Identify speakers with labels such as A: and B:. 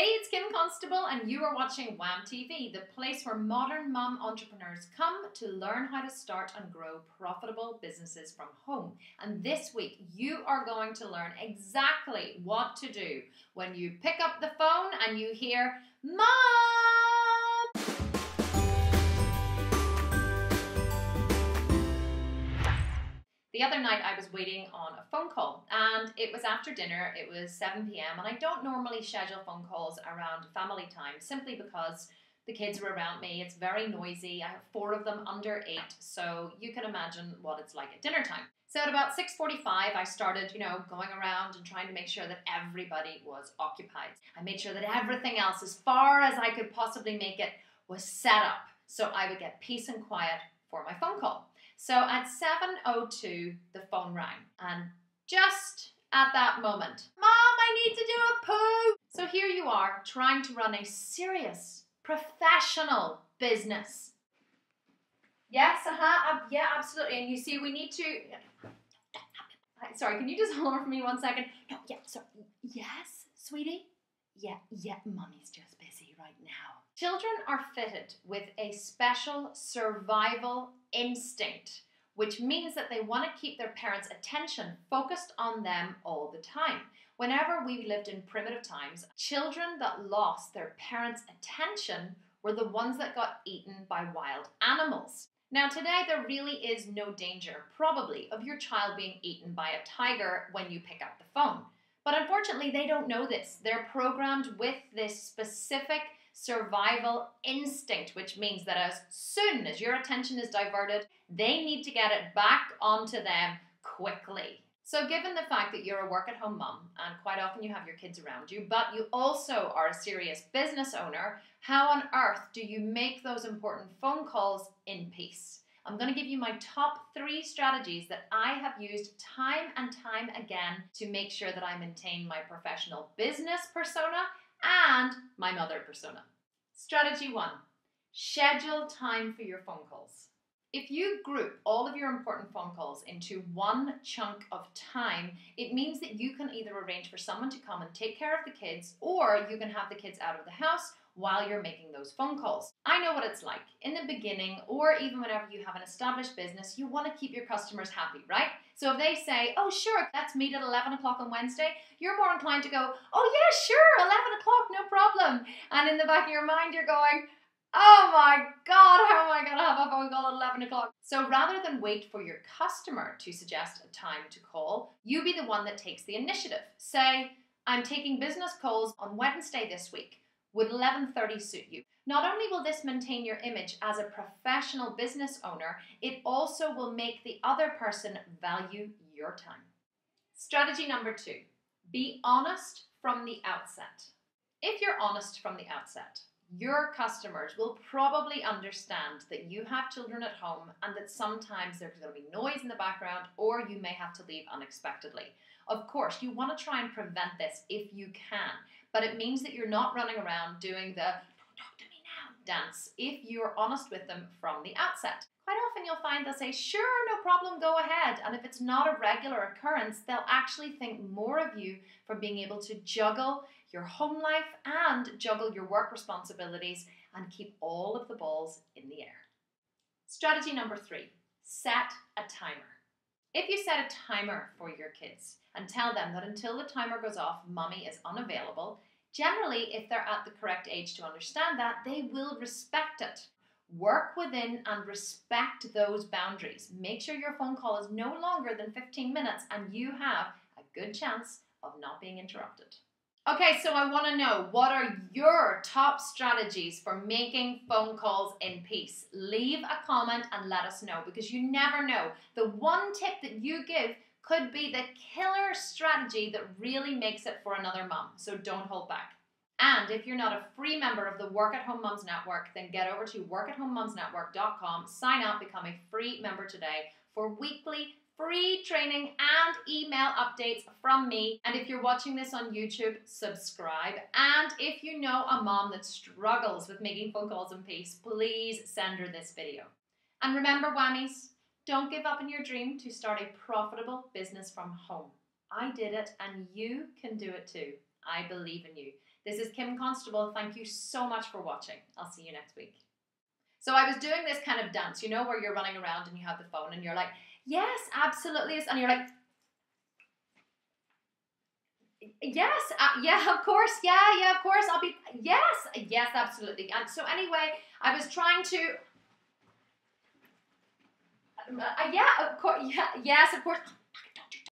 A: Hey, it's Kim Constable and you are watching Wham TV, the place where modern mum entrepreneurs come to learn how to start and grow profitable businesses from home. And this week you are going to learn exactly what to do when you pick up the phone and you hear, "Mom!" The other night I was waiting on a phone call and it was after dinner, it was 7 p.m. and I don't normally schedule phone calls around family time simply because the kids were around me. It's very noisy. I have 4 of them under 8, so you can imagine what it's like at dinner time. So at about 6:45 I started, going around and trying to make sure that everybody was occupied. I made sure that everything else, as far as I could possibly make it, was set up so I would get peace and quiet for my phone call. So at 7:02, the phone rang, and just at that moment, "Mom, I need to do a poo." So here you are, trying to run a serious, professional business. Yes, yeah, absolutely. And you see, we need to... Sorry, can you just hold on for me 1 second? No, yeah, sorry. Yes, sweetie? Yeah, Mommy's just busy right now. Children are fitted with a special survival instinct, which means that they want to keep their parents' attention focused on them all the time. Whenever we lived in primitive times, children that lost their parents' attention were the ones that got eaten by wild animals. Now today there really is no danger, probably, of your child being eaten by a tiger when you pick up the phone. But unfortunately they don't know this. They're programmed with this specific survival instinct, which means that as soon as your attention is diverted, they need to get it back onto them quickly. So given the fact that you're a work-at-home mum, and quite often you have your kids around you, but you also are a serious business owner, how on earth do you make those important phone calls in peace? I'm going to give you my top 3 strategies that I have used time and time again to make sure that I maintain my professional business persona and my mother persona. Strategy 1, schedule time for your phone calls. If you group all of your important phone calls into one chunk of time, it means that you can either arrange for someone to come and take care of the kids, or you can have the kids out of the house while you're making those phone calls. I know what it's like. In the beginning, or even whenever you have an established business, you want to keep your customers happy, right? So if they say, "Oh sure, let's meet at 11 o'clock on Wednesday," you're more inclined to go, "Oh yeah, sure, 11 o'clock, no problem." And in the back of your mind, you're going, "Oh my God, how am I going to have a phone call at 11 o'clock? So rather than wait for your customer to suggest a time to call, you be the one that takes the initiative. Say, "I'm taking business calls on Wednesday this week. Would 11:30 suit you?" Not only will this maintain your image as a professional business owner, it also will make the other person value your time. Strategy number 2, be honest from the outset. If you're honest from the outset, your customers will probably understand that you have children at home and that sometimes there's going to be noise in the background or you may have to leave unexpectedly. Of course, you want to try and prevent this if you can, but it means that you're not running around doing the "don't talk to me now" dance if you're honest with them from the outset. Quite often you'll find they'll say, "Sure, no problem, go ahead." And if it's not a regular occurrence, they'll actually think more of you for being able to juggle your home life and juggle your work responsibilities and keep all of the balls in the air. Strategy number 3, set a timer. If you set a timer for your kids and tell them that until the timer goes off, Mommy is unavailable, generally, if they're at the correct age to understand that, they will respect it. Work within and respect those boundaries. Make sure your phone call is no longer than 15 minutes and you have a good chance of not being interrupted. Okay, so I want to know, what are your top strategies for making phone calls in peace? Leave a comment and let us know, because you never know. The one tip that you give could be the killer strategy that really makes it for another mom, so don't hold back. And if you're not a free member of the Work at Home Mums Network, then get over to workathomemumsnetwork.com, sign up, become a free member today for weekly free training and email updates from me. And if you're watching this on YouTube, subscribe. And if you know a mom that struggles with making phone calls in peace, please send her this video. And remember, whammies, don't give up on your dream to start a profitable business from home. I did it and you can do it too. I believe in you. This is Kim Constable. Thank you so much for watching. I'll see you next week. So I was doing this kind of dance, you know, where you're running around and you have the phone and you're like, yes, absolutely. And you're like, yes, yeah, of course. Yeah, of course. I'll be, yes, absolutely. And so anyway, I was trying to, yeah, of course. Yeah, yes, of course.